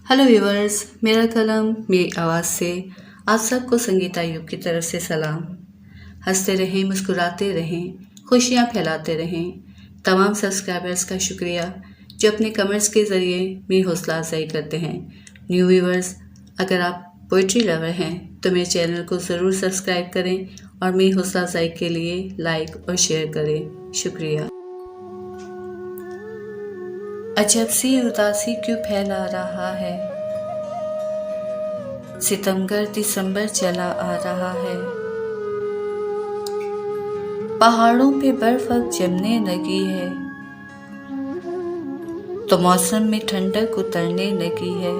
Hello viewers, मेरा कलम मेरी आवाज़ से आप सबको संगीता युग की तरफ से सलाम। हंसते रहें, मुस्कुराते रहें, खुशियाँ फैलाते रहें। तमाम सब्सक्राइबर्स का शुक्रिया जो अपने कमेंट्स के ज़रिए मेरी हौसला अफजाई करते हैं। न्यू व्यूवर्स, अगर आप पोइट्री लवर हैं तो मेरे चैनल को ज़रूर सब्सक्राइब करें और मेरी हौसला अफजाई के लिए लाइक और शेयर करें। शुक्रिया। अजब सी उदासी क्यों फैला रहा है, सितमगर दिसंबर चला आ रहा है। पहाड़ों पे बर्फ अब जमने लगी है, तो मौसम में ठंडक उतरने लगी है।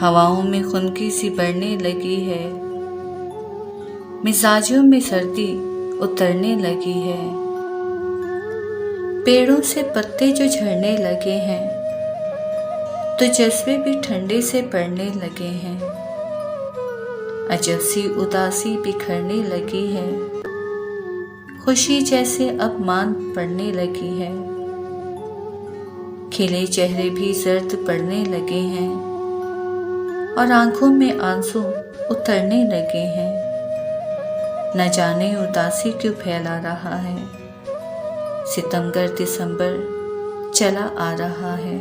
हवाओं में खुनकी सी बढ़ने लगी है, मिजाजों में सर्दी उतरने लगी है। पेड़ों से पत्ते जो झड़ने लगे हैं, तो जज्बे भी ठंडे से पड़ने लगे हैं। अजब सी उदासी बिखरने लगी है, खुशी जैसे अब मान पड़ने लगी है। खिले चेहरे भी जर्द पड़ने लगे हैं और आंखों में आंसू उतरने लगे हैं। न जाने उदासी क्यों फैला रहा है, सितमगर दिसंबर चला आ रहा है।